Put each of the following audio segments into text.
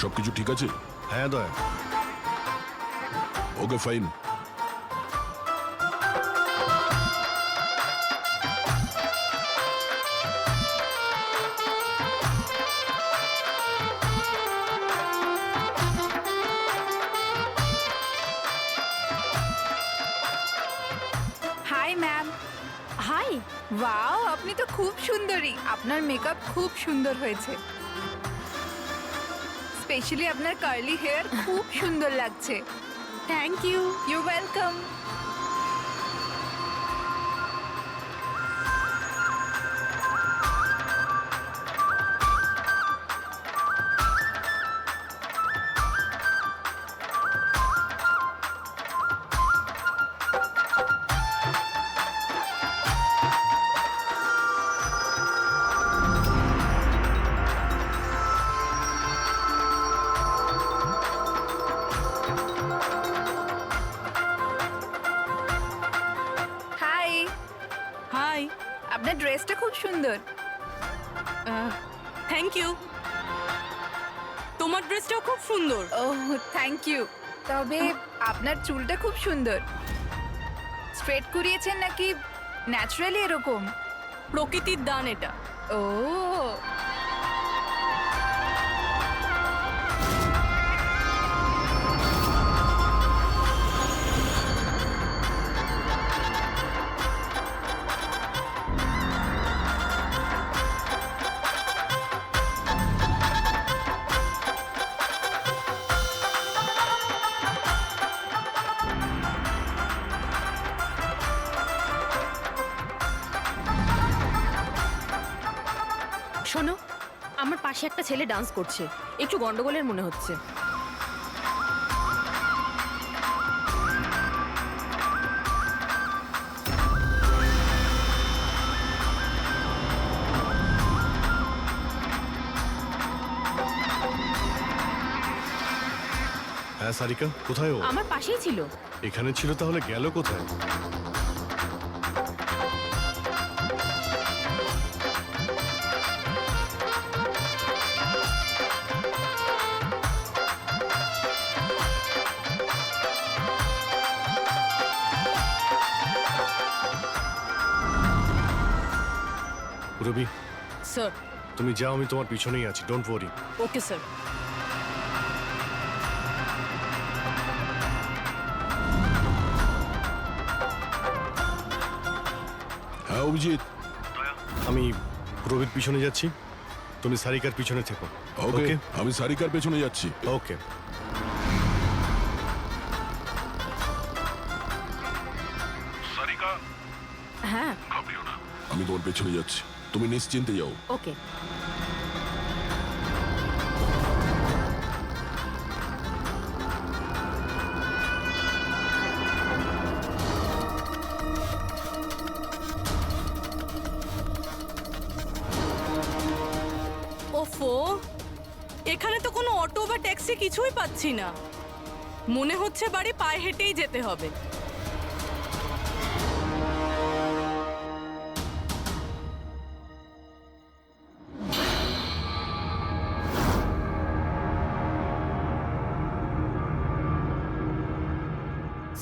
সবকিছু ঠিক আছে? হ্যাঁ Daya. Okay fine. Hi ma'am. Hi. Wow, আপনি তো খুব সুন্দরী। আপনার মেকআপ খুব সুন্দর হয়েছে। স্পেশালি আপনার কার্লি হেয়ার খুব সুন্দর লাগছে। Thank you. You welcome. Hi. Hi. আপনার ড্রেসটা খুব সুন্দর। Thank you. তোমার ড্রেসটাও খুব সুন্দর। Oh thank you. তবে আপনার চুলটা খুব সুন্দর। স্ট্রেট করিয়েছেন নাকি ন্যাচারালি এরকম? প্রকৃতির দান এটা। ও শোনো, আমার পাশে একটা ছেলে ডান্স করছে, একটু গন্ডগোলের মনে হচ্ছে। হ্যাঁ সারিকা, কোথায় ও? আমার পাশেই ছিল। এখানে ছিল, তাহলে গেল কোথায়? রবি, স্যার। তুমি যাও, আমি তোমার পিছনেই আছি, ডোন্ট ওয়ারি। Okay sir. হ্যাঁ অভিজিৎ। আমি রবির পিছনে যাচ্ছি, তুমি সারিকার পিছনে থেকো। ওকে, আমি সারিকার পেছনে যাচ্ছি। ওকে। সারিকা, হ্যাঁ। ঘাবড়িও না, আমি তোমার পেছনে যাচ্ছি, তুমি নিশ্চিন্তে যাও। ওকে। ওফো, এখানে তো কোনো অটো বা ট্যাক্সি কিছুই পাচ্ছি না। মনে হচ্ছে বাড়ি পায়ে হেঁটেই যেতে হবে।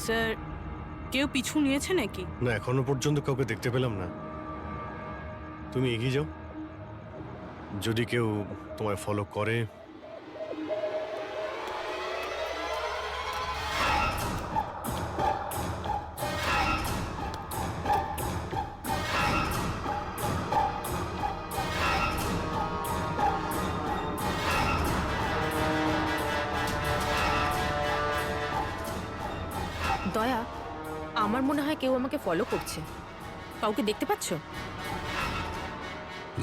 স্যার, কেউ পিছু নিয়েছে নাকি? না, এখনো পর্যন্ত কাউকে দেখতে পেলাম না। তুমি এগিয়ে যাও, যদি কেউ তোমায় ফলো করে। দয়া, আমার মনে হয় কেউ আমাকে ফলো করছে। কাউকে দেখতে পাচ্ছ?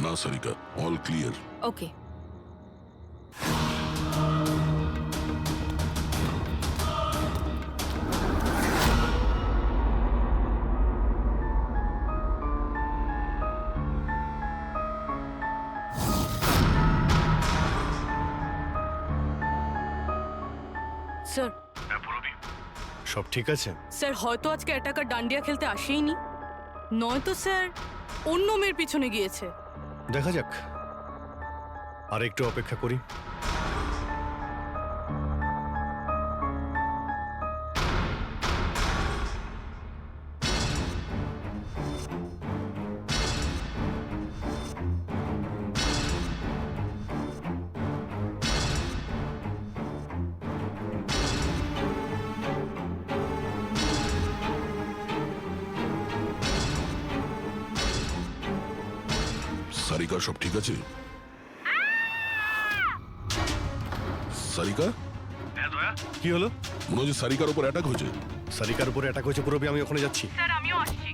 না সারিকা, অল ক্লিয়ার। ওকে। স্যার। সব ঠিক আছে? স্যার, হয়তো আজকে অ্যাটাকার ডান্ডিয়া খেলতে আসেইনি, নয়তো স্যার অন্য মেয়ের পিছনে গিয়েছে। দেখা যাক, আর একটু অপেক্ষা করি। সারিকা সব ঠিক আছে? সারিকা, কি হলো? মনে হচ্ছে সারিকার উপর অ্যাটাক হয়েছে। সারিকার উপরে অ্যাটাক হয়েছে পুরবি, আমি ওখানে যাচ্ছি। স্যার আমিও আসছি।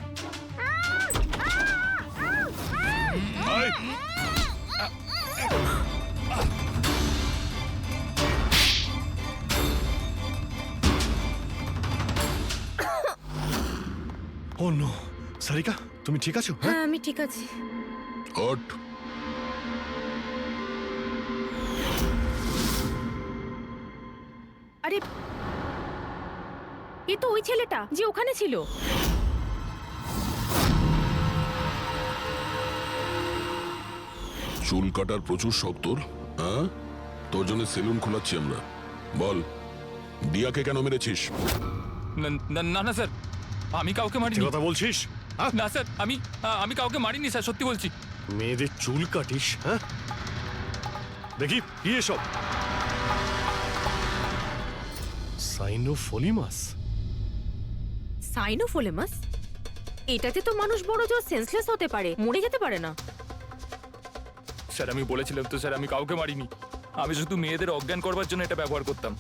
আয়! ও নো, সারিকা তুমি ঠিক আছো? হ্যাঁ, হ্যাঁ আমি ঠিক আছি। হট। আরে এ তো ওই ছেলেটা যে ওখানে ছিল। চুল কাটার প্রচুর শখ তোর, হ্যাঁ? তোর জন্য সেলুন খোলাচ্ছি আমরা। বল, দিয়াকে কেন মেরেছিস? না না না না স্যার, আমি কাউকে কি মারিনি। কথা বলছিস? হ্যাঁ? না স্যার, আমি কাউকে মারিনি স্যার, সত্যি বলছি। মেয়েদের চুল কাটিস? হ্যাঁ, দেখি কি এসব। সাইনোফোলিমাস? সাইনোফোলেমাস? এটাতে তো মানুষ বড় জোর সেন্সলেস হতে পারে, মরে যেতে পারে না। স্যার আমি বলেছিলাম তো স্যার, আমি কাউকে মারিনি। আমি শুধু মেয়েদের অজ্ঞান করবার জন্য এটা ব্যবহার করতাম,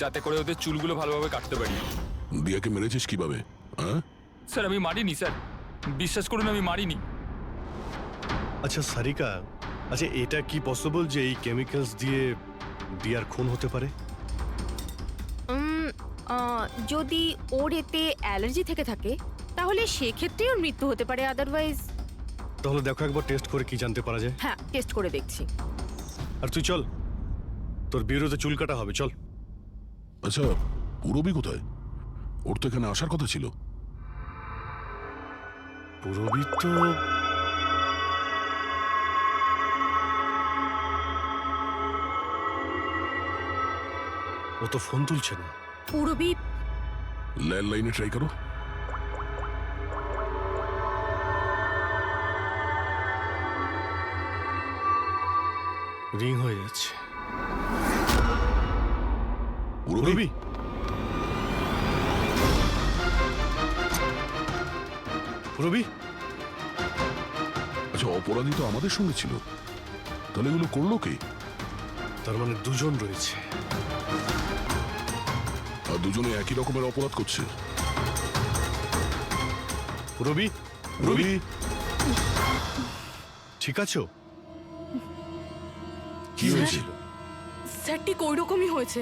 যাতে করে ওদের চুলগুলো ভালোভাবে কাটতে পারি। দিয়াকে মেরেছিস কিভাবে? হ্যাঁ, স্যার আমি মারিনি স্যার, বিশ্বাস করুন আমি মারিনি। আচ্ছা সারিকা, আচ্ছা এটা কি পসিবল যে এই কেমিক্যালস দিয়ে দিয়ার খুন হতে পারে? উম, যদি ওর এতে অ্যালার্জি থেকে থাকে তাহলে সেক্ষেত্রে ওর মৃত্যু হতে পারে, আদারওয়াইজ। তাহলে দেখো একবার টেস্ট করে কি জানতে পারা যায়। হ্যাঁ টেস্ট করে দেখছি। আর তুই চল, তোর বিরুদ্ধে চুল কাটা হবে, চল। আচ্ছা পুরবি কোথায়? ওর তো এখানে আসার কথা ছিল। পুরবি তো ও তো ফোন তুলছে না। পুরবি ল্যান্ডলাইনে ট্রাই করো। রিং হয়ে যাচ্ছে। পুরবি, পুরবি, পুরবি, আচ্ছা অপরাধী তো আমাদের সঙ্গে ছিল, তাহলে এগুলো করলো কে? তার মানে দুজন রয়েছে। আর দুজনে একই রকমের অপরাধ করছে। পুরবি, পুরবি, ঠিক আছো? কি হয়েছিল? স্যার ঠিক ওই রকমই হয়েছে।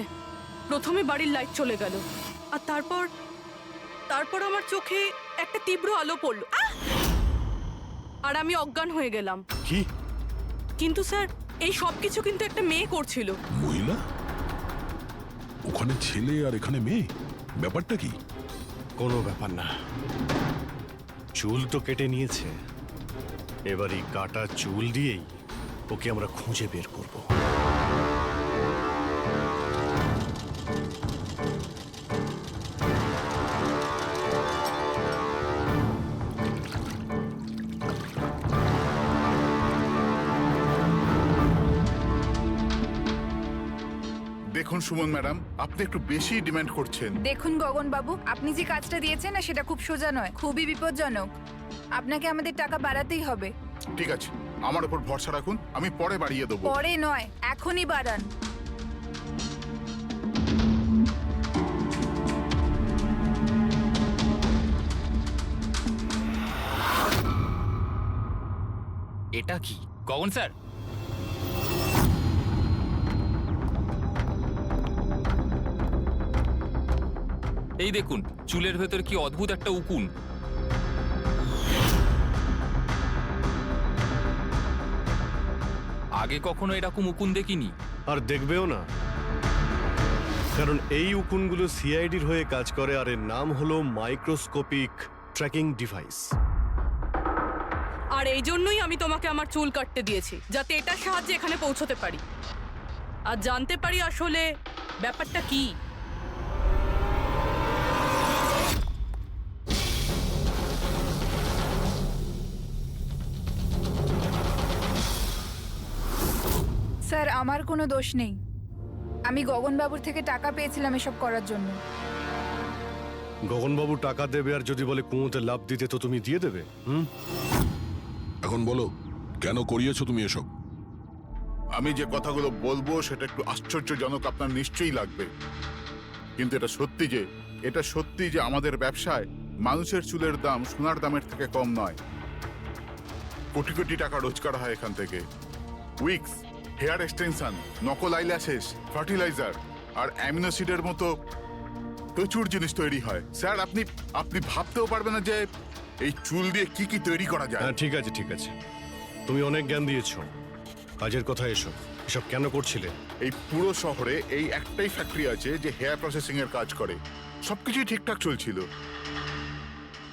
প্রথমে বাড়ির লাইট চলে গেল, আর তারপর আমার চোখে একটা তীব্র আলো পড়লো। আর আমি অজ্ঞান হয়ে গেলাম। কি? কিন্তু স্যার এই সব কিছু কিন্তু একটা মেয়ে করছিল। মহিলা? ওখানে ছেলে আর এখানে মেয়ে, ব্যাপারটা কি? কোনো ব্যাপার না, চুল তো কেটে নিয়েছে, এবার এই কাটা চুল দিয়েই ওকে আমরা খুঁজে বের করব। দেখুন সুমন ম্যাডাম, আপনি একটু বেশি ডিমান্ড করছেন। দেখুন গগন বাবু, আপনি যে কাজটা দিয়েছেন না সেটা খুব সোজা নয়, খুবই বিপজ্জনক। আপনাকে আমাদের টাকা বাড়াতেই হবে। ঠিক আছে, আমার উপর ভরসা রাখুন, আমি পরে বাড়িয়ে দেবো। পরে নয়, এখনই বাড়ান। এটা কি গগন স্যার? এই দেখুন চুলের ভেতর কি অদ্ভুত একটা উকুন। আগে কখনো এরকম উকুন দেখিনি। আর দেখবেও না, কারণ এই উকুনগুলো সিআইডির হয়ে কাজ করে, আর এর নাম হলো মাইক্রোস্কোপিক ট্র্যাকিং ডিভাইস। আর এই জন্যই আমি তোমাকে আমার চুল কাটতে দিয়েছি, যাতে এটার সাহায্যে এখানে পৌঁছতে পারি আর জানতে পারি আসলে ব্যাপারটা কি। স্যার আমার কোনো দোষ নেই, আমি গগন বাবুর থেকে টাকা পেয়েছিলাম এসব করার জন্য। গগনবাবু টাকা দেবে, আর যদি বলে কুঁয়োতে লাভ দিতে তো তুমি দিয়ে দেবে? এখন বলো কেন করিয়েছো তুমি এসব? আমি যে কথাগুলো বলবো সেটা একটু আশ্চর্যজনক আপনার নিশ্চয়ই লাগবে, কিন্তু এটা সত্যি যে আমাদের ব্যবসায় মানুষের চুলের দাম সোনার দামের থেকে কম নয়। কোটি কোটি টাকা রোজগার হয় এখান থেকে। উইক্স, হেয়ার এক্সটেনশন, নকল আইল্যাশেস, ফার্টিলাইজার আর অ্যামিনোসিডের মতো প্রচুর জিনিস তৈরি হয়। স্যার, আপনি ভাবতেও পারবেন না যে এই চুল দিয়ে কি কি তৈরি করা যায়। হ্যাঁ, ঠিক আছে, তুমি অনেক জ্ঞান দিয়েছো। কাজের কথা এসব কেন করছিলে? এই পুরো শহরে এই একটাই ফ্যাক্টরি আছে যে হেয়ার প্রসেসিং এর কাজ করে। সবকিছুই ঠিকঠাক চলছিল,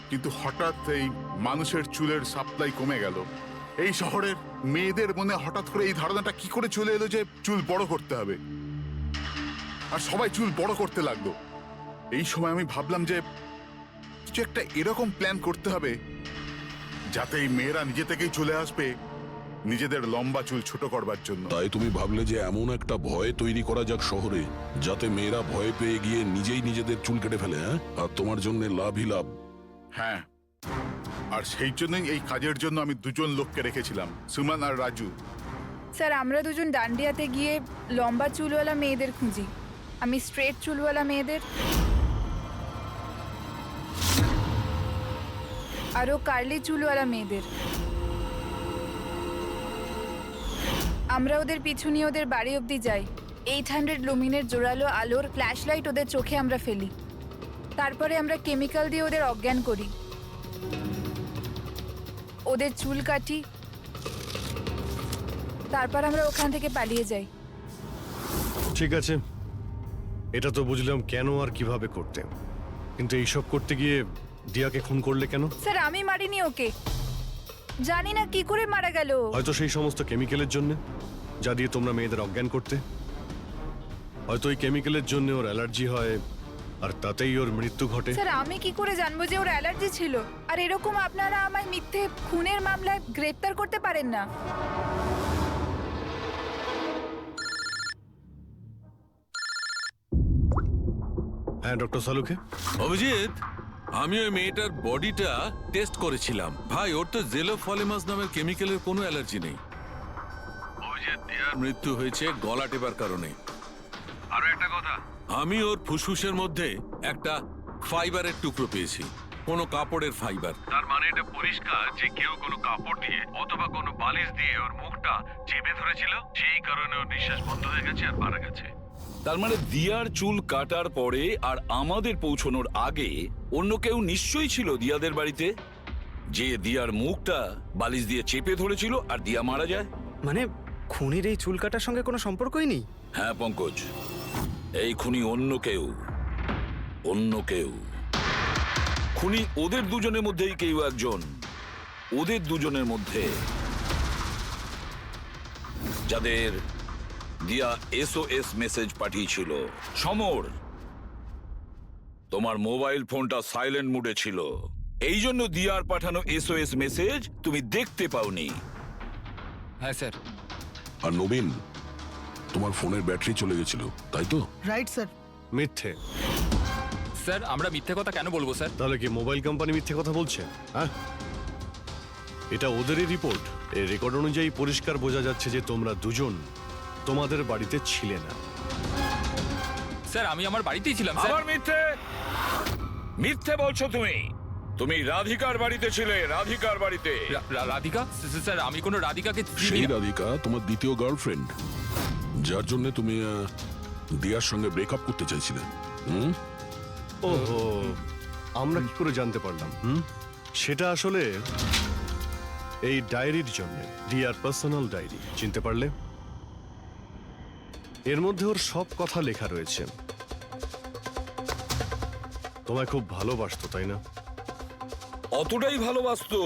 কিন্তু হঠাৎ এই মানুষের চুলের সাপ্লাই কমে গেল। এই শহরের মেয়েদের মনে হঠাৎ করে এই ধারণাটা কি করে চলে এলো যে চুল বড় করতে হবে, আর সবাই চুল বড় করতে লাগলো। এই সময় আমি ভাবলাম যে কিছু একটা এরকম প্ল্যান করতে হবে যাতে এই মেয়েরা নিজে থেকেই চলে আসবে নিজেদের লম্বা চুল ছোট করবার জন্য। তাই তুমি ভাবলে যে এমন একটা ভয় তৈরি করা যাক শহরে, যাতে মেয়েরা ভয় পেয়ে গিয়ে নিজেই নিজেদের চুল কেটে ফেলে, হ্যাঁ? আর তোমার জন্য লাভই লাভ। হ্যাঁ, আর সেই জন্যই এই কাজের জন্য আমি দুজন লোককে রেখেছিলাম, সুমন আর রাজু। স্যার, আমরা দুজন ডান্ডিয়াতে গিয়ে লম্বা চুলওয়ালা মেয়েদের খুঁজি। আমি স্ট্রেট চুলওয়ালা মেয়েদের, আরও কার্লি চুলওয়ালা মেয়েদের। আমরা ওদের পিছু নিয়ে ওদের বাড়ি অবধি যাই। 800 লুমিনের জোরালো আলোর ফ্ল্যাশ লাইট ওদের চোখে আমরা ফেলি। তারপরে আমরা কেমিক্যাল দিয়ে ওদের অজ্ঞান করি, ওদের চুল কাটি, তারপর আমরা ওখান থেকে পালিয়ে যাই। ঠিক আছে, এটা তো বুঝলাম কেন আর কিভাবে করতে, কিন্তু এইসব করতে গিয়ে দিয়াকে খুন করলে কেন? স্যার, আমি মারিনি ওকে, জানি না কি করে মারা গেল। হয়তো সেই সমস্ত কেমিক্যালের জন্য যা দিয়ে তোমরা মেয়েদের অজ্ঞান করতে। হয়তো ওই কেমিক্যালের জন্য ওর অ্যালার্জি হয় আর তাতেই ওর মৃত্যু ঘটে। স্যার, আমি কি করে জানবো যে ওর অ্যালার্জি ছিল? আর এরকম আপনারা আমায় মিথ্যে খুনের মামলায় গ্রেপ্তার করতে পারেন না। হ্যাঁ, ডক্টর সালুকে। অভিজিৎ, আমি ওই মেয়েটার বডিটা টেস্ট করেছিলাম। ভাই, ওর তো জেলোফলিমাস নামের কেমিক্যালের কোনো অ্যালার্জি নেই। অভিজিৎ, দিয়ার মৃত্যু হয়েছে গলা টেপার কারণে। আরো একটা কথা, আমি ওর ফুসফুসের মধ্যে একটা ফাইবারের টুকরো পেয়েছি, কোনো কাপড়ের ফাইবার। তার মানে এটা পরিষ্কার যে কেউ কোনো কাপড় দিয়ে অথবা কোনো বালিশ দিয়ে ওর মুখটা চেপে ধরেছিল, সেই কারণে ওর নিঃশ্বাস বন্ধ হয়ে গেছে আর মারা গেছে। তার মানে দিয়ার চুল কাটার পরে আর আমাদের পৌঁছানোর আগে অন্য কেউ নিশ্চয়ই ছিল দিয়াদের বাড়িতে, যে দিয়ার মুখটা বালিশ দিয়ে চেপে ধরেছিল আর দিয়া মারা যায়। মানে খুনির এই চুল কাটার সঙ্গে কোনো সম্পর্কই নেই? হ্যাঁ পঙ্কজ, এই খুনি অন্য কেউ। খুনি ওদের দুজনের মধ্যেই কেউ একজন, ওদের দুজনের মধ্যে যাদের দিয়া SOS মেসেজ পাঠিয়েছিল। সমর, তোমার মোবাইল ফোনটা সাইলেন্ট মুডে ছিল, এই জন্য দিয়ার পাঠানো SOS মেসেজ তুমি দেখতে পাওনি। হ্যাঁ স্যার। আর নবীন, তোমার ফোনের ব্যাটারি চলে গেছিল, তাই তো? Right sir. মিথ্যে। স্যার, আমরা মিথ্যে কথা কেন বলবো স্যার? তাহলে কি মোবাইল কোম্পানি মিথ্যে কথা বলছে? হ্যাঁ, এটা ওদেরই রিপোর্ট। এই রেকর্ড অনুযায়ী পরিষ্কার বোঝা যাচ্ছে যে তোমরা দুজন তোমাদের বাড়িতে ছিলে না। স্যার, আমি আমার বাড়িতেই ছিলাম স্যার। আবার মিথ্যে বলছো তুমি। তুমি রাধিকার বাড়িতে ছিলে, রাধিকার বাড়িতে। রাধিকা? স্যার, আমি কোনো রাধিকাকে চিনি সেই না। রাধিকা তোমার দ্বিতীয় গার্লফ্রেন্ড, যার জন্য তুমি দিয়ার সঙ্গে ব্রেকআপ করতে চাইছিলে। ওহো, আমরা কি করে জানতে পারলাম? সেটা আসলে এই ডায়েরির জন্য, দিয়ার পার্সোনাল ডায়েরি। চিনতে পারলে? এর মধ্যে ওর সব কথা লেখা রয়েছে। তোমায় খুব ভালোবাসতো, তাই না? অতটাই ভালোবাসতো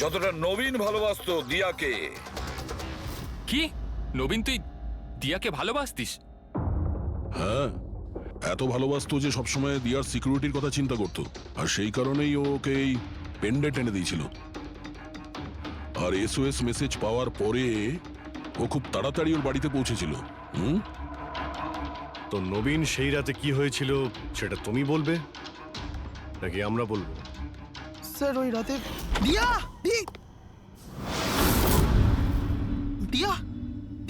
যতটা নবীন ভালোবাসতো দিয়াকে। কি? নবীন, তুই দিয়াকে ভালোবাসতিস? হ্যাঁ, এত ভালোবাসতো যে সবসময় দিয়ার সিকিউরিটির কথা চিন্তা করতো, আর সেই কারণেই ও ওকে এই পেন্ডেন্ট এনে দিয়েছিল। আর SOS মেসেজ পাওয়ার পরে ও খুব তাড়াতাড়ি ওর বাড়িতে পৌঁছেছিল। তো নবীন সেই রাতে কি হয়েছিল সেটা তুমি বলবে নাকি আমরা বলবো? স্যার, ওই রাতে দিয়া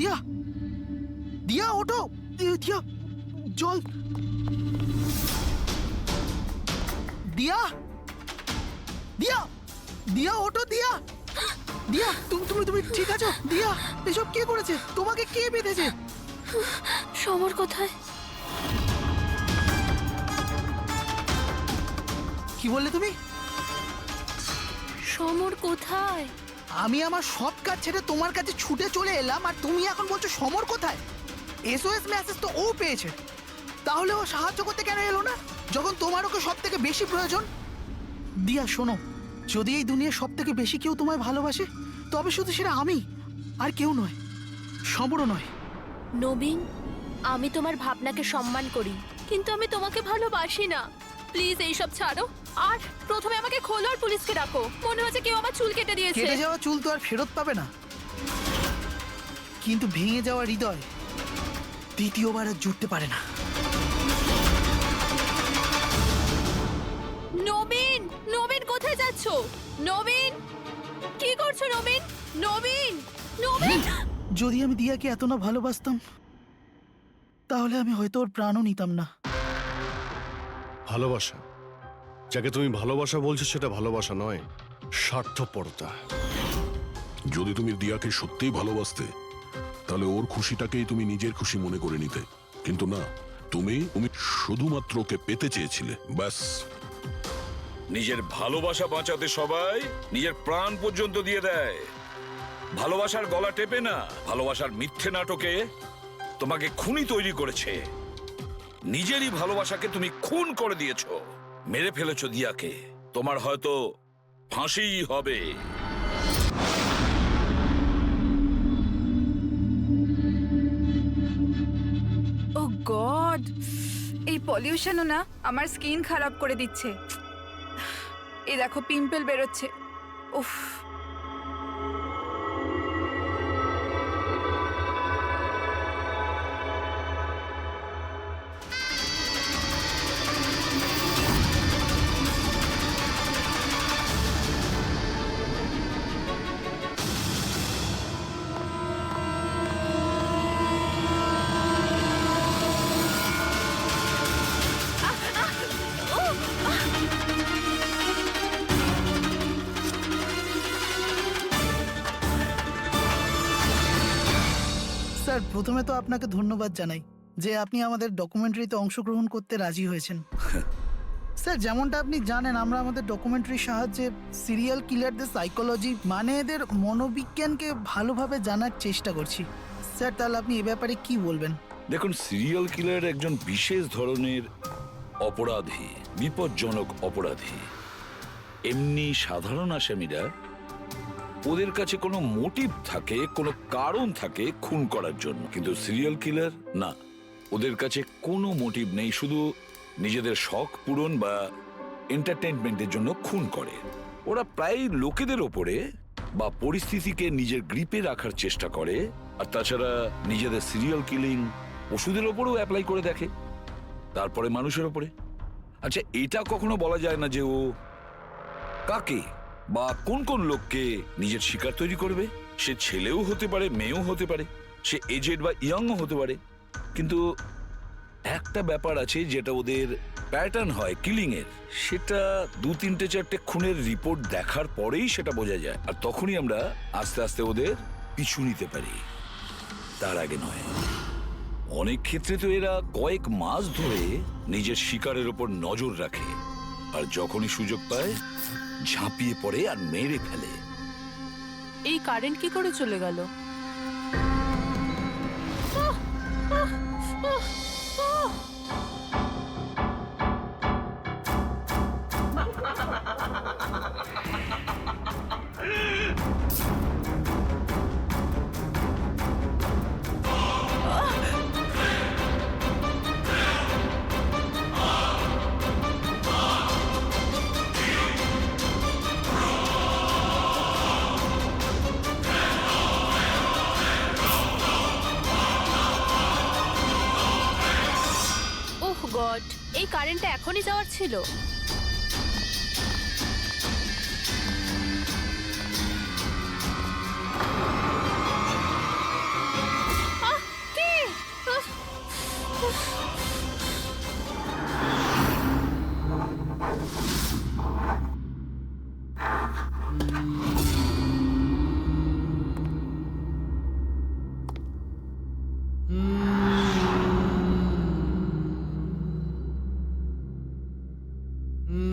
দিয়া দিয়া ওঠো, দিয়া জল, দিয়া দিয়া দিয়া ওঠো, দিয়া দিয়া তুমি তুমি তুমি ঠিক আছো? দিয়া এসব কে করেছে? তোমাকে কে বেঁধেছে? সমর কোথায়? কি বললে তুমি? সমর কোথায়? আমি আমার সব কাজ ছেড়ে তোমার কাছে ছুটে চলে এলাম, আর তুমি এখন বলছো সমর কোথায়? এসওএস মেসেজ তো ও পেয়েছে, তাহলে ও সাহায্য করতে কেন এলো না যখন তোমার ওকে সব থেকে বেশি প্রয়োজন? দিয়া শোনো, যদি এই দুনিয়ার সব থেকে বেশি কেউ তোমায় ভালোবাসে, তবে শুধু সেটা আমি, আর কেউ নয়, সমরও নয়। নবীন, আমি তোমার ভাবনাকে সম্মান করি, কিন্তু আমি তোমাকে ভালোবাসি না। প্লিজ এইসব ছাড়ো, আর প্রথমে আমাকে খোলো আর পুলিশকে ডাকো। মনে হচ্ছে কেউ আমার চুল কেটে দিয়েছে। কেটে যাওয়া চুল তো আর ফেরত পাবে না, কিন্তু ভেঙে যাওয়া হৃদয় দ্বিতীয়বার আর জুড়তে পারে না। নবীন, নবীন কোথায় যাচ্ছ? নবীন, কি করছো নবীন? নবীন, নবীন! যদি আমি দিয়াকে এত না ভালোবাসতাম, তাহলে আমি হয়তো ওর প্রাণও নিতাম না। ভালোবাসা, যাকে তুমি ভালোবাসা বলছো সেটা ভালোবাসা নয়, স্বার্থপরতা। যদি তুমি দিয়াকে সত্যিই ভালোবাসতে, তাহলে ওর খুশিটাকেই তুমি নিজের খুশি মনে করে নিতে, কিন্তু না, তুমি তুমি শুধুমাত্র ওকে পেতে চেয়েছিলে, ব্যাস। নিজের ভালোবাসা বাঁচাতে সবাই নিজের প্রাণ পর্যন্ত দিয়ে দেয়। ভালোবাসার গলা টেপে না, ভালোবাসার মিথ্যে নাটকে তোমাকে খুনি তৈরি করেছে। নিজেরই ভালোবাসাকে তুমি খুন করে দিয়েছো, মেরে ফেলেছো দিয়াকে। তোমার হয়তো ফাঁসিই হবে। ও গড, এই পলিউশনও না আমার স্কিন খারাপ করে দিচ্ছে। এই দেখো পিম্পল বেরোচ্ছে, উফ। স্যার, প্রথমে তো আপনাকে ধন্যবাদ জানাই যে আপনি আমাদের ডকুমেন্টারিতে অংশগ্রহণ করতে রাজি হয়েছেন। স্যার, যেমনটা আপনি জানেন, আমরা আমাদের ডকুমেন্টারির সাহায্যে সিরিয়াল কিলারদের সাইকোলজি, মানে এদের মনোবিজ্ঞানকে ভালোভাবে জানার চেষ্টা করছি। স্যার, তাহলে আপনি এ ব্যাপারে কি বলবেন? দেখুন, সিরিয়াল কিলার একজন বিশেষ ধরনের অপরাধী, বিপজ্জনক অপরাধী। এমনি সাধারণ আসামিরা, ওদের কাছে কোনো মোটিভ থাকে, কোনো কারণ থাকে খুন করার জন্য, কিন্তু সিরিয়াল কিলার না, ওদের কাছে কোনো মোটিভ নেই, শুধু নিজেদের শখ পূরণ বা এন্টারটেইনমেন্টের জন্য খুন করে। ওরা প্রায় লোকেদের ওপরে বা পরিস্থিতিকে নিজের গ্রিপে রাখার চেষ্টা করে, আর তাছাড়া নিজেদের সিরিয়াল কিলিং ওষুধের ওপরেও অ্যাপ্লাই করে দেখে, তারপরে মানুষের ওপরে। আচ্ছা, এটা কখনো বলা যায় না যে ও কাকে বা কোন কোন লোককে নিজের শিকার তৈরি করবে। সে ছেলেও হতে পারে, মেয়েও হতে পারে, সে এজেড বা ইয়াংও হতে পারে, কিন্তু একটা ব্যাপার আছে যেটা ওদের প্যাটার্ন হয় কিলিং এর, সেটা 2-3-4টে খুনের রিপোর্ট দেখার পরেই সেটা বোঝা যায়, আর তখনই আমরা আস্তে আস্তে ওদের পিছু নিতে পারি, তার আগে নয়। অনেক ক্ষেত্রে তো এরা কয়েক মাস ধরে নিজের শিকারের ওপর নজর রাখে, আর যখনই সুযোগ পায় ঝাঁপিয়ে পড়ে আর মেরে ফেলে। এই কারেন্ট কি করে চলে গেল? ওহ গড, এই কারেন্টটা এখনই যাওয়ার ছিল। অনেকবার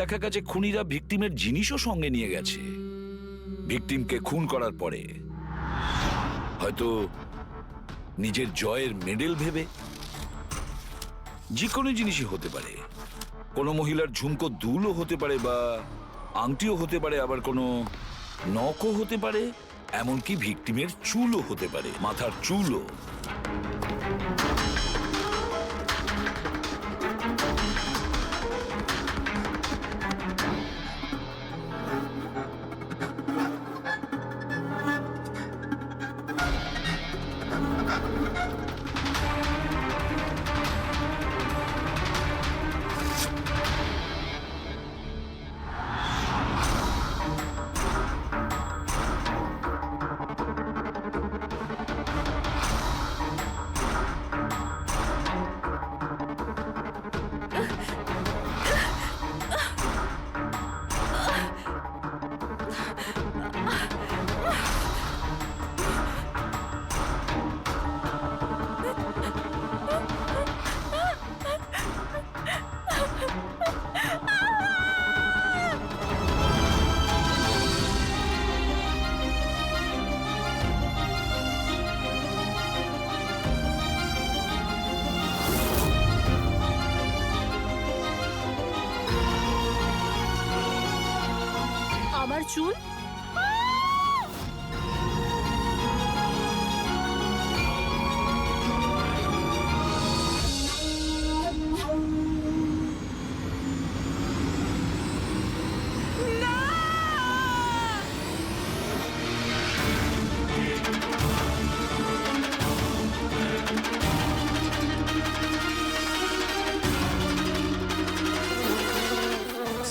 দেখা গেছে খুনিরা ভিকটিমের জিনিসও সঙ্গে নিয়ে গেছে। ভিকটিমকে খুন করার পরে হয়তো নিজের জয়ের মেডেল ভেবে, যে কোনো জিনিসই হতে পারে। কোনো মহিলার ঝুমকো দুলও হতে পারে, বা আংটিও হতে পারে, আবার কোনো নখও হতে পারে, এমনকি ভিকটিমের চুলও হতে পারে, মাথার চুলও। আমার চুল?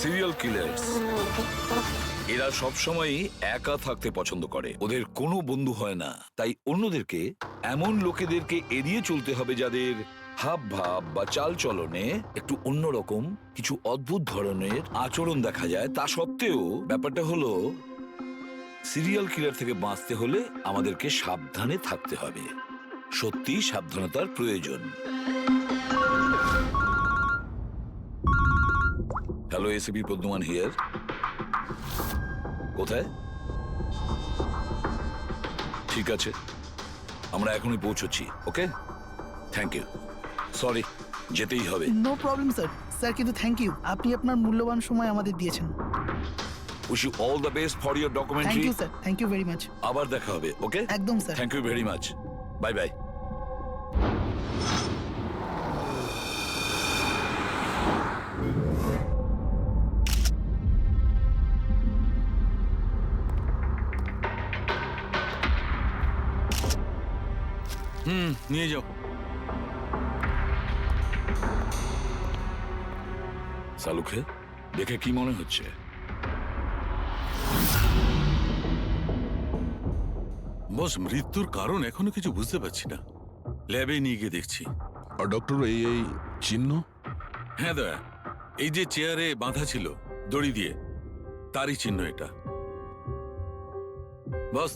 সিরিয়াল কিলার্স এরা সবসময়ই একা থাকতে পছন্দ করে। ওদের কোনো বন্ধু হয় না, তাই অন্যদেরকে, এমন লোকেদেরকে এড়িয়ে চলতে হবে যাদের হাব ভাব বা চাল চলনে একটু অন্যরকম, কিছু অদ্ভুত ধরনের আচরণ দেখা যায়। তা সত্ত্বেও ব্যাপারটা হলো, সিরিয়াল কিলার থেকে বাঁচতে হলে আমাদেরকে সাবধানে থাকতে হবে। সত্যি সাবধানতার প্রয়োজন। হ্যালো, এসিপি পদ্মমান হিয়ার। কোথায়? ঠিক আছে, আমরা এখনই পৌঁছচ্ছি। Okay, thank you. সরি, যেতেই হবে। No problem sir. স্যার কিন্তু থ্যাংক ইউ, আপনি আপনার মূল্যবান সময় আমাদের দিয়েছেন। Wish you all the best for your thank documentary. You sir, thank you very much. আবার দেখা হবে। ওকে, একদম sir. Thank you very much. Bye bye. নিয়ে যাও। সালুকে দেখে কি মনে হচ্ছে? বস, মৃত্যুর কারণ এখনো কিছু বুঝতে পারছি না। ল্যাবে নিয়ে গিয়ে দেখছি। আর ডক্টর, এই চিহ্ন? হ্যাঁ দয়া, এই যে চেয়ারে বাঁধা ছিল দড়ি দিয়ে, তারই চিহ্ন এটা। বস,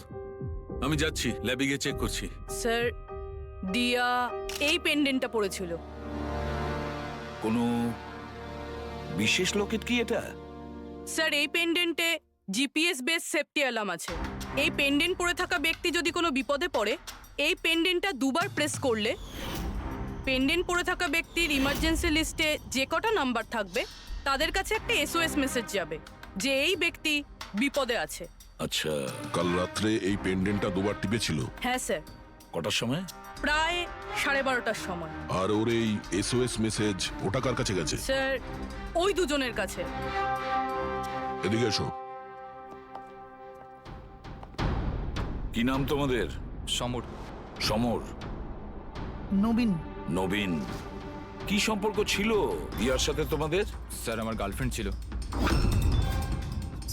আমি যাচ্ছি, ল্যাবে গিয়ে চেক করছি। স্যার, দিয়া এই পেন্ডেন্টটা পড়েছিল। কোনো বিশেষ লকেট কি এটা? স্যার, এই পেন্ডেন্টে জিপিএস বেস সেফটি অ্যালার্ম আছে। এই পেন্ডেন্ট পরে থাকা ব্যক্তি যদি কোনো বিপদে পড়ে, এই পেন্ডেন্টটা দুবার প্রেস করলে পেন্ডেন্ট পরে থাকা ব্যক্তির ইমার্জেন্সি লিস্টে যে কটা নাম্বার থাকবে তাদের কাছে একটা এসওএস মেসেজ যাবে যে এই ব্যক্তি বিপদে আছে। আচ্ছা, কাল রাত্রে এই পেন্ডেন্টটা দুবার টিপেছিল। হ্যাঁ স্যার, কটার সময়? প্রায় 12:30টার সময়। আর ওর এই এসওএস মেসেজ ওটা কার কাছে গেছে? স্যার, ওই দুজনের কাছে। এদিকে এসো। কি নাম তোমাদের? সমর। সমর। নবীন। নবীন। কি সম্পর্ক ছিল দিয়ার সাথে তোমাদের? স্যার, আমার গার্লফ্রেন্ড ছিল।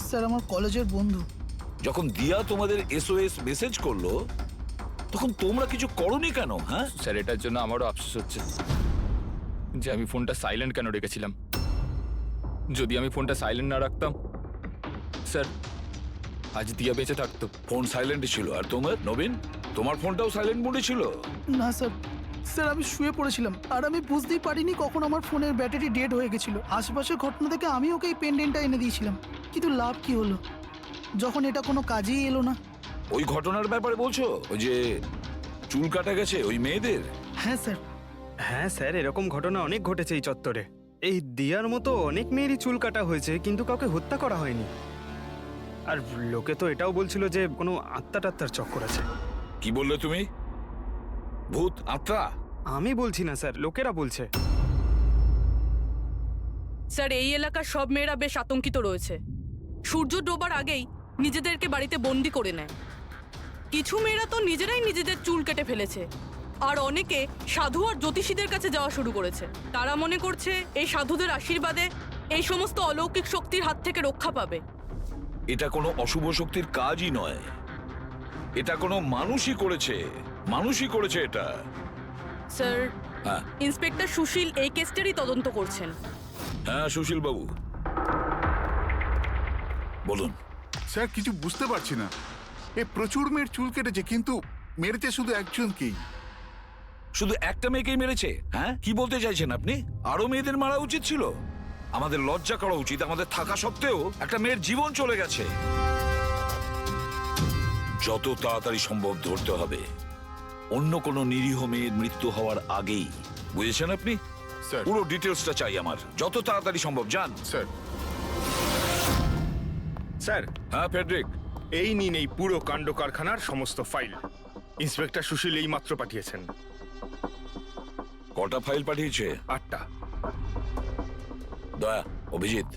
স্যার, আমার কলেজের বন্ধু। যখন দিয়া তোমাদের এসওএস মেসেজ করলো তখন তোমরা কিছু করনি কেন? হ্যাঁ স্যার, এটার জন্য আমারও আফসোস হচ্ছে। যে আমি ফোনটা সাইলেন্ট কেন রেখেছিলাম। যদি আমি ফোনটা সাইলেন্ট না রাখতাম স্যার, আজ দিয়া বেঁচে থাকতো। ফোন সাইলেন্ট ছিল, আর তোমার নবীন তোমার ফোনটাও সাইলেন্ট মোডে ছিল। না স্যার, স্যার আমি শুয়ে পড়েছিলাম আর আমি বুঝতেই পারিনি কখন আমার ফোনের ব্যাটারি ডেড হয়ে গেছিল। আশেপাশের ঘটনা থেকে আমি ওকে এই পেন্ডেন্টটা এনে দিয়েছিলাম, কিন্তু লাভ কি হলো যখন এটা কোনো কাজেই এলো না। ওই ঘটনার ব্যাপারে বলছো, ওই যে চুল কাটা গেছে ওই মেয়েদের? হ্যাঁ স্যার। হ্যাঁ স্যার, এরকম ঘটনা অনেক ঘটেছে এই চত্বরে। এই দিয়ার মতো অনেক মেয়েরই চুল কাটা হয়েছে, কিন্তু কাউকে হত্যা করা হয়নি। আর লোকে তো এটাও বলছিল যে কোনো আত্মা টাত্মার চক্কর আছে। কি বললে তুমি? ভূত, আত্মা? আমি বলছি না স্যার, লোকেরা বলছে। স্যার, এই এলাকার সব মেয়েরা বেশ আতঙ্কিত রয়েছে। সূর্য ডোবার আগেই নিজেদেরকে বাড়িতে বন্দি করে নেয়। কিছু মেয়েরা তো নিজেরাই নিজেদের চুল কেটে ফেলেছে, আর অনেকে সাধু আর জ্যোতিষীদের কাছে যাওয়া শুরু করেছে। তারা মনে করছে এই সাধুদের আশীর্বাদে এই সমস্ত অলৌকিক শক্তির হাত থেকে রক্ষা পাবে। এটা কোনো অশুভ শক্তির কাজই নয়, এটা কোনো মানুষই করেছে এটা। স্যার, হ্যাঁ ইন্সপেক্টর সুশীল এই কেসটারই তদন্ত করছেন। হ্যাঁ সুশীল বাবু বলুন। স্যার কিছু বুঝতে পারছি না, এ প্রচুর মেয়ের চুল কেটেছে কিন্তু মেরেছে শুধু একজনকেই। শুধু একটা মেয়েকেই মেরেছে? হ্যাঁ, কি বলতে চাইছেন আপনি? আরো মেয়েদের মারা উচিত ছিল? আমাদের লজ্জা করা উচিত, আমাদের থাকা সত্ত্বেও একটা মেয়ের জীবন চলে গেছে। যত তাড়াতাড়ি সম্ভব ধরতে হবে, অন্য কোনো নিরীহ মেয়ের মৃত্যু হওয়ার আগেই। বুঝেছেন আপনি? স্যার। পুরো ডিটেলসটা চাই আমার, যত তাড়াতাড়ি সম্ভব। যান। স্যার। স্যার, হ্যাঁ ফেডরিক, এই নিন এই পুরো কাণ্ড কারখানার সমস্ত ফাইল। ইন্সপেক্টর সুশীল এই মাত্র পাঠিয়েছেন। কটা ফাইল পাঠিয়েছে? 8টা। দয়া, অভিজিৎ,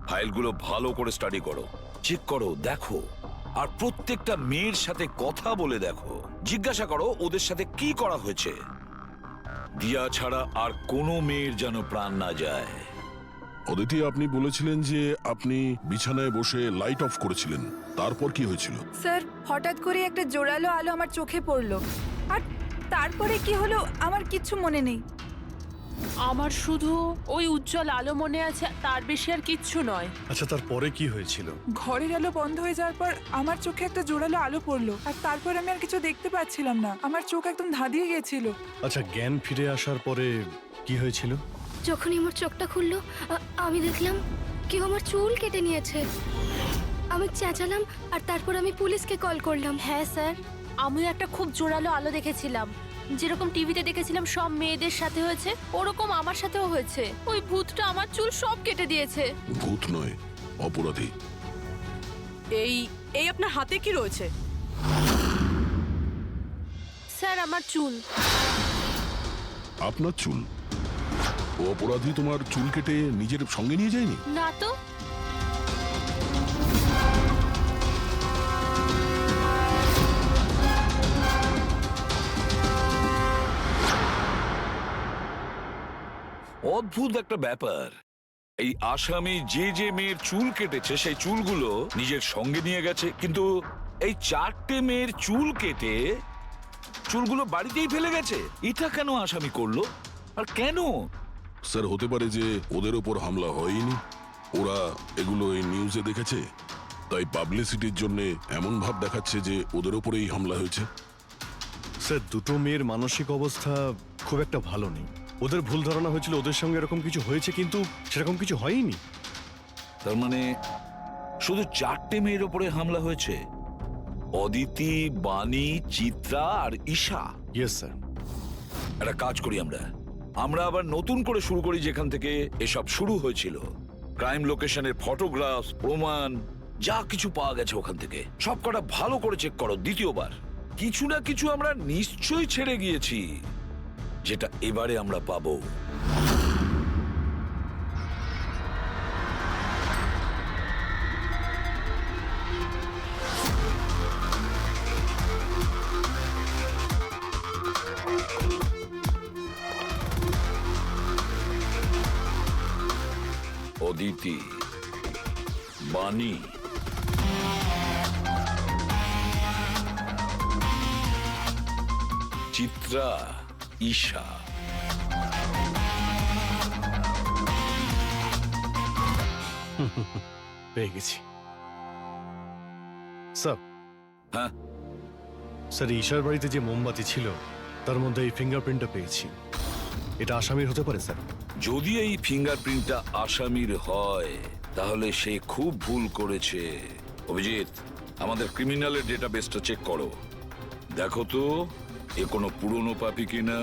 ফাইলগুলো ভালো করে স্টাডি করো, চেক করো, দেখো, আর প্রত্যেকটা মেয়ের সাথে কথা বলে দেখো। জিজ্ঞাসা করো ওদের সাথে কি করা হয়েছে। দিয়া ছাড়া আর কোনো মেয়ের যেন প্রাণ না যায়। অদিতি, আপনি বলেছিলেন যে আপনি বিছানায় বসে লাইট অফ করেছিলেন, তারপর কি হয়েছিল? স্যার, হঠাৎ করে একটা জোরালো আলো আমার চোখে পড়লো, আর তারপরে কি হলো আমার কিচ্ছু মনে নেই। আমার শুধু ওই উজ্জ্বল আলো মনে আছে, তার বেশি আর কিচ্ছু নয়। আচ্ছা, তারপরে কি হয়েছিল? ঘরের আলো বন্ধ হয়ে যাওয়ার পর আমার চোখে একটা জোরালো আলো পড়লো, আর তারপর আমি আর কিছু দেখতে পাচ্ছিলাম না। আমার চোখ একদম ধাঁধিয়ে গেছিল। আচ্ছা, জ্ঞান ফিরে আসার পরে কি হয়েছিল? যখনই আমার চোখটা খুললো, আমি দেখলাম কেউ আমার চুল কেটে নিয়েছে। আমি চেঁচালাম আর তারপর আমি পুলিশকে কল করলাম। হ্যাঁ স্যার, আমি একটা খুব জোরালো আলো দেখেছিলাম, যেরকম টিভিতে দেখেছিলাম সব মেয়েদের সাথে হয়েছে, ওরকম আমার সাথেও হয়েছে। ওই ভূতটা আমার চুল সব কেটে দিয়েছে। ভূত নয়, অপরাধী। এই আপনার হাতে কি রয়েছে? স্যার, আমার চুল। আপনার চুল? ও অপরাধী তোমার চুল কেটে নিজের সঙ্গে নিয়ে যায়নি? না তো। অদ্ভুত একটা ব্যাপার, এই আসামি যে মেয়ের চুল কেটেছে সেই চুলগুলো নিজের সঙ্গে নিয়ে গেছে, কিন্তু এই 4টে মেয়ের চুল কেটে চুলগুলো বাড়িতেই ফেলে গেছে। এটা কেন আসামি করলো, আর কেন? স্যার, হতে পারে যে ওদের ওপর হামলা হয়নি, ওরা এগুলো এই নিউজে দেখেছে, তাই পাবলিসিটির জন্য এমন ভাব দেখাচ্ছে যে ওদের ওপরেই হামলা হয়েছে। স্যার, দুটো মেয়ের মানসিক অবস্থা খুব একটা ভালো নেই। ওদের ভুল ধারণা হয়েছিল ওদের সঙ্গে এরকম কিছু হয়েছে, কিন্তু সেরকম কিছু হয়নি। তার মানে শুধু 4টে মেয়ের ওপরে হামলা হয়েছে? অদিতি, বাণী, চিত্রা আর ঈশা। Yes sir. একটা কাজ করি, আমরা আবার নতুন করে শুরু করি যেখান থেকে এসব শুরু হয়েছিল। ক্রাইম লোকেশনের ফটোগ্রাফ, প্রমাণ, যা কিছু পাওয়া গেছে ওখান থেকে সব কটা ভালো করে চেক করো দ্বিতীয়বার। কিছু না কিছু আমরা নিশ্চয়ই ছেড়ে গিয়েছি, যেটা এবারে আমরা পাবো। অদিতি, বাণী, চিত্রা, ঈশা। পেয়ে গেছি স্যার। হ্যাঁ স্যার, ঈশার বাড়িতে যে মোমবাতি ছিল তার মধ্যে এই ফিঙ্গারপ্রিন্টটা পেয়েছি। এটা আসামির হতে পারে স্যার। যদি এই ফিঙ্গারপ্রিন্টটা আসামির হয় তাহলে সে খুব ভুল করেছে। অভিজিৎ, আমাদের ক্রিমিনালের ডেটাবেসটা চেক করো, দেখো তো এ কোনো পুরনো পাপি কিনা।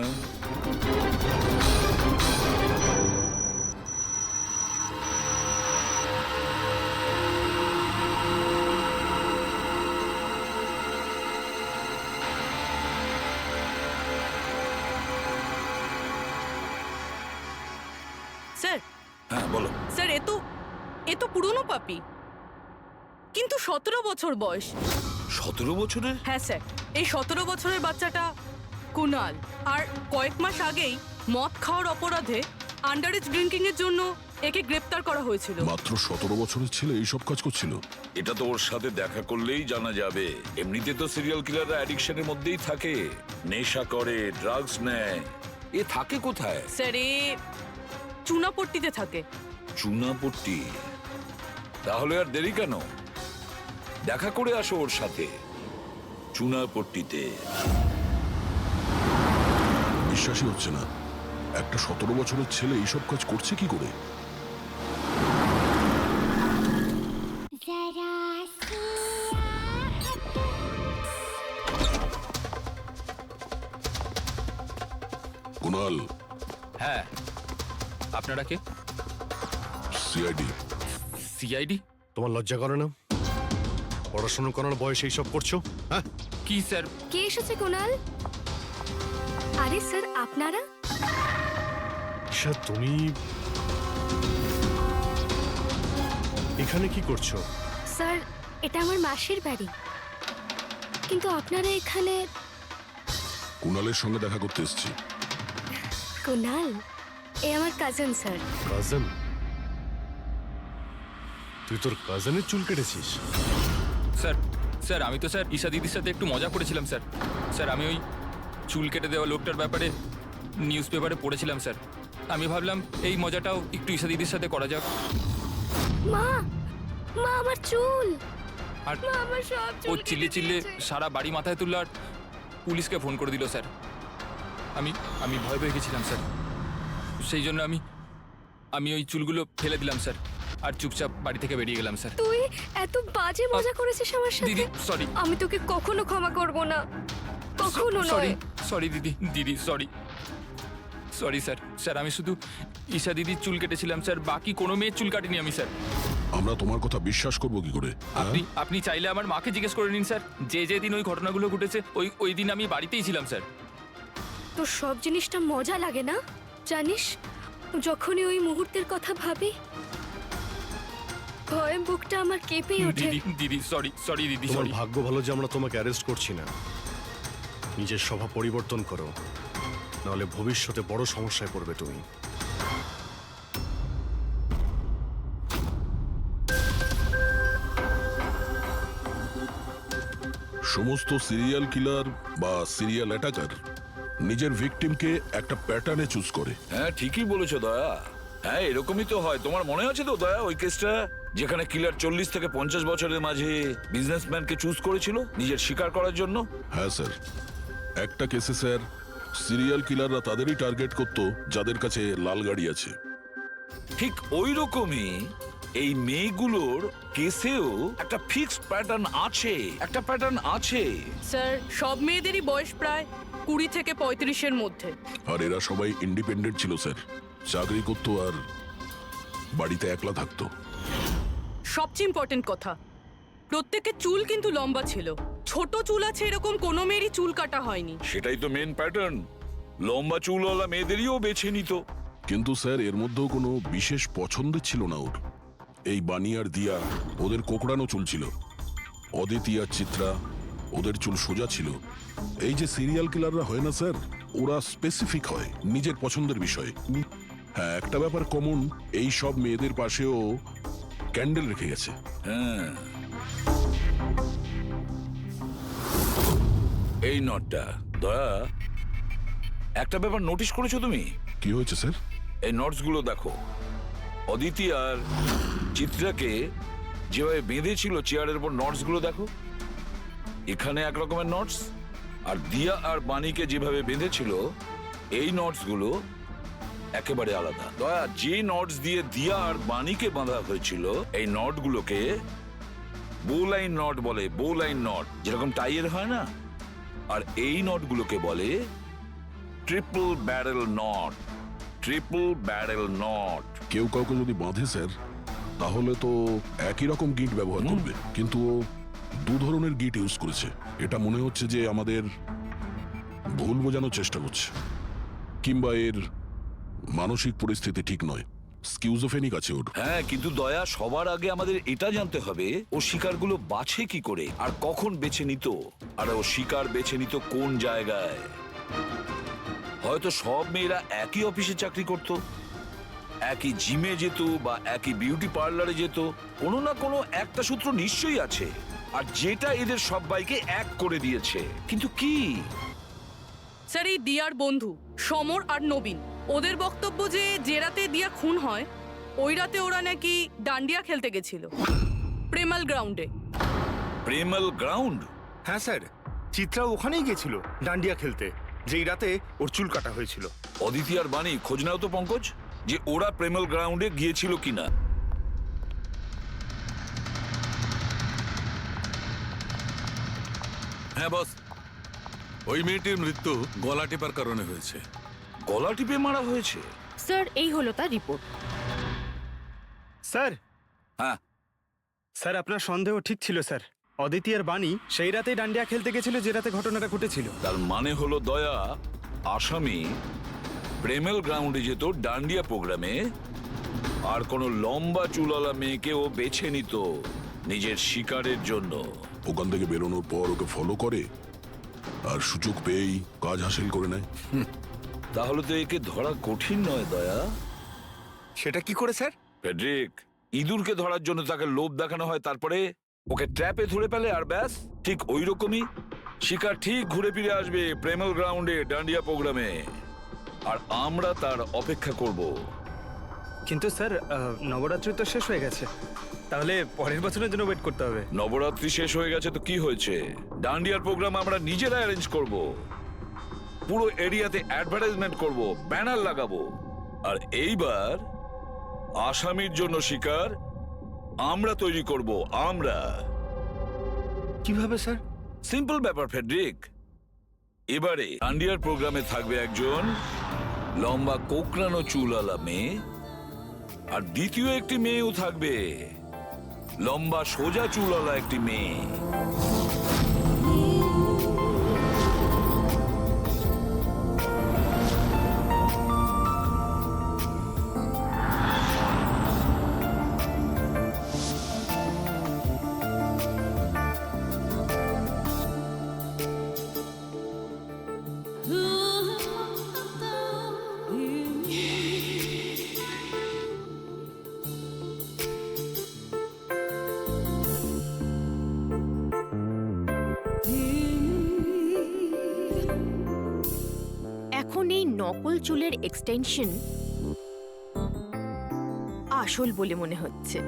স্যার হ্যাঁ বলো। স্যার এ তো পুরনো পাপি, কিন্তু 17 বছর বয়স। 17 বছরের? হ্যাঁ স্যার, এই 17 বছরের বাচ্চাটা কুনাল। আর কয়েক মাস আগেই মদ খাওয়ার অপরাধে আন্ডারেজ ড্রিঙ্কিং এর জন্য একে গ্রেপ্তার করা হয়েছিল। মাত্র 17 বছরের ছেলে এইসব কাজ করছিল? এটা তো ওর সাথে দেখা করলেই জানা যাবে। এমনিতে তো সিরিয়াল কিলাররা অ্যাডিকশনের মধ্যেই থাকে, নেশা করে, ড্রাগস নেয়। এ থাকে কোথায়? স্যার এ চুনাপট্টিতে থাকে। চুনাপট্টি? তাহলে আর দেরি কেন, দেখা করে আসো ওর সাথে চুনাপট্টিতে। বিশ্বাসই হচ্ছে না, একটা 17 বছরের ছেলে এইসব কাজ করছে কি করে? কুনাল। হ্যাঁ, আপনারা কে? সিআইডি। সিআইডি? তোমার লজ্জা করে না? পড়াশোনা করার বয়সে এইসব করছো? হ্যাঁ, কি স্যার? কে এসেছে কুনাল? আরে স্যার, আপনারা? স্যার, তুমি এখানে কি করছো? স্যার, এটা আমার মাসির বাড়ি, কিন্তু আপনারা এখানে? কুনালের সঙ্গে দেখা করতে এসেছি। কুনাল এ আমার কাজিন স্যার। কাজিন? তুই তোর কাজিনের চুল কেটেছিস? স্যার স্যার আমি তো স্যার ঈশা দিদির সাথে একটু মজা করেছিলাম স্যার। স্যার আমি ওই চুল কেটে দেওয়া লোকটার ব্যাপারে নিউজ পেপারে পড়েছিলাম স্যার। আমি ভাবলাম এই মজাটাও একটু ঈশা দিদির সাথে করা যাক। মা, মা আমার চুল, আর মা আমার সব ও চুল চিল্লে কেটে চিল্লে দিয়েছে। সারা বাড়ি মাথায় তুললো আর পুলিশকে ফোন করে দিল স্যার। আমি ভয় পেয়ে গেছিলাম স্যার, সেই জন্য আমি ওই চুলগুলো ফেলে দিলাম স্যার, আর চুপচাপ বাড়ি থেকে বেরিয়ে গেলাম স্যার। তুই এত বাজে মজা করেছিস আমার সাথে। দিদি সরি। আমি তোকে কখনো ক্ষমা করব না, কখনো সরি নয়। সরি দিদি সরি সরি স্যার। স্যার আমি শুধু ঈশা দিদির চুল কেটেছিলাম স্যার, বাকি কোনো মেয়ের চুল কাটিনি আমি স্যার। আমরা তোমার কথা বিশ্বাস করবো কি করে? আপনি চাইলে আমার মাকে জিজ্ঞেস করে নিন স্যার, যে দিন ওই ঘটনাগুলো ঘটেছে ওই দিন আমি বাড়িতেই ছিলাম স্যার। তোর সব জিনিসটা মজা লাগে না জানিস? যখনই ওই মুহূর্তের কথা ভাবি ভয়ে বুকটা আমার কেঁপে ওঠে। দিদি সরি দিদি তোমার সরি। ভাগ্য ভালো যে আমরা তোমাকে অ্যারেস্ট করছি না। নিজের স্বভাব পরিবর্তন করো, নাহলে ভবিষ্যতে বড় সমস্যায় পড়বে তুমি। সমস্ত সিরিয়াল কিলার বা সিরিয়াল অ্যাটাকার নিজের ভিকটিমকে একটা প্যাটার্নে চুজ করে। হ্যাঁ ঠিকই বলেছো দয়া। হ্যাঁ এরকমই তো হয়। তোমার মনে আছে তো দয়া ওই কেসটা, যেখানে কিলার 40 থেকে 50 বছরের মাঝে বিজনেসম্যানকে চুজ করেছিল নিজের শিকার করার জন্য? হ্যাঁ স্যার, একটা কেসে স্যার সিরিয়াল কিলাররা তাদেরই টার্গেট করত যাদের কাছে লাল গাড়ি আছে। ঠিক ওই রকমই এই মেয়েগুলোর কেসেও একটা ফিক্সড প্যাটার্ন আছে, একটা প্যাটার্ন আছে। স্যার সব মেয়েদেরই বয়স প্রায় 20 থেকে 35-এর মধ্যে। আর এরা সবাই ইন্ডিপেন্ডেন্ট ছিল স্যার, চাকরি করতো আর বাড়িতে একলা থাকতো। সবচেয়ে ইম্পর্টেন্ট কথা, প্রত্যেকের চুল কিন্তু লম্বা ছিল। ছোট চুল আছে এরকম কোনো মেয়েরই চুল কাটা হয়নি। সেটাই তো মেন প্যাটার্ন, লম্বা চুলওয়ালা মেয়েদেরইও বেছে নিত। কিন্তু স্যার এর মধ্যেও কোনো বিশেষ পছন্দের ছিল না ওর। এই বানি আর দিয়া ওদের কোকড়ানো চুল ছিল, অদিতি আর চিত্রা ওদের চুল সোজা ছিল। এই যে সিরিয়াল কিলাররা হয় না স্যার, ওরা স্পেসিফিক হয় নিজের পছন্দের বিষয়ে। হ্যাঁ, একটা ব্যাপার কমন, এই সব মেয়েদের পাশেও ক্যান্ডেল রেখে গেছে। হ্যাঁ এই নটটা দয়া, একটা ব্যাপার নোটিস করেছো তুমি? কি হয়েছে স্যার? এই নোটস গুলো দেখো, অদিতি আর চিত্রাকে যেভাবে বেঁধেছিল চেয়ারের উপর নটস গুলো দেখো, এখানে এক রকমের নটস, আর দিয়া আর বাণীকে যেভাবে বেঁধেছিল এই নটস গুলো একেবারে আলাদা। দয়া, যে নটস দিয়ে দিয়া আর বাণীকে বাঁধা হয়েছিল এই নট গুলোকে বো লাইন নট বলে, বো লাইন নট, যেরকম টাইয়ের হয় না, আর এই নট গুলোকে বলে triple barrel not. Triple barrel not. কেউ কাউকে যদি বাঁধে স্যার, তাহলে তো একই রকম গিট ব্যবহার করবে, কিন্তু ও দু ধরনের গিট ইউজ করেছে। এটা মনে হচ্ছে যে আমাদের ভুল বোঝানোর চেষ্টা করছে, কিংবা এর মানসিক পরিস্থিতি ঠিক নয়, স্কিউজোফেনিক আছে ওর। হ্যাঁ, কিন্তু দয়া, সবার আগে আমাদের এটা জানতে হবে ও শিকারগুলো বাছে কি করে আর কখন বেছে নিত, আর ও শিকার বেছে নিত কোন জায়গায়। হয়তো সব মেয়েরা একই অফিসে চাকরি করত, একই জিমে যেত বা একই বিউটি পার্লারে যেত, কোনো না কোনো একটা সূত্র নিশ্চয়ই আছে, আর যেটা এদের সবাইকে এক করে দিয়েছে। কিন্তু কি? স্যার, এই দিয়ার বন্ধু সমর আর নবীন, ওদের বক্তব্য যে রাতে দিয়া খুন হয় ওই রাতে ওরা নাকি ডান্ডিয়া খেলতে গেছিল প্রেমাল গ্রাউন্ডে। প্রেমাল গ্রাউন্ড? হ্যাঁ স্যার, চিত্রা ওখানেই গেছিল ডান্ডিয়া খেলতে, যেই রাতে ওর চুল কাটা হয়েছিল। অদিতি আর বাণী, খোঁজ নাও তো পঙ্কজ, যে ওরা প্রেমাল গ্রাউন্ডে গিয়েছিল কিনা। হ্যাঁ বস, ওই মেয়েটির মৃত্যু গলা টেপার কারণে হয়েছে। গলা টিপে মারা হয়েছে? স্যার, এই হলো তার রিপোর্ট। স্যার, হ্যাঁ স্যার আপনার সন্দেহ ঠিক ছিল স্যার। অদিতি আর বাণী সেই রাতেই ডান্ডিয়া খেলতে গেছিল যে রাতে ঘটনাটা ঘটেছিল। তার মানে হলো দয়া, আসামি প্রেমেল গ্রাউন্ডে যেত ডান্ডিয়া প্রোগ্রামে, আর কোনো লম্বা চুলওয়ালা মেয়েকে ও বেছে নিত নিজের শিকারের জন্য। ওখান থেকে বেরোনোর পর ওকে ফলো করে আর সুযোগ পেয়েই কাজ হাসিল করে নেয়। তাহলে তো একে ধরা কঠিন নয় দয়া। সেটা কি করে স্যার? ফেডরিক, ইঁদুরকে ধরার জন্য তাকে লোভ দেখানো হয়, তারপরে ওকে ট্র্যাপে ধরে ফেলে, আর ব্যাস। ঠিক ওই রকমই শিকার ঠিক ঘুরে ফিরে আসবে প্রেমেল গ্রাউন্ডে ডান্ডিয়া প্রোগ্রামে, আর আমরা তার অপেক্ষা করব। কিন্তু স্যার, নবরাত্রি তো শেষ হয়ে গেছে, তাহলে পরের বছরের জন্য ওয়েট করতে হবে। নবরাত্রি শেষ হয়ে গেছে তো কি হয়েছে? ডান্ডিয়ার প্রোগ্রাম আমরা নিজেরা অ্যারেঞ্জ করব, পুরো এরিয়াতে অ্যাডভার্টাইজমেন্ট করব, ব্যানার লাগাবো, আর এইবার আসামির জন্য শিকার আমরা তৈরি করব। আমরা। কিভাবে স্যার? সিম্পল ব্যাপার ফেডরিক। এবারে ডান্ডিয়ার প্রোগ্রামে থাকবে একজন লম্বা কোকড়ানো চুলওয়ালা মেয়ে, আর দ্বিতীয় একটি মেয়েও থাকবে, লম্বা সোজা চুলওয়ালা একটি মেয়ে। এখন এই নকল চুলের এক্সটেনশন আসল বলে মনে হচ্ছে।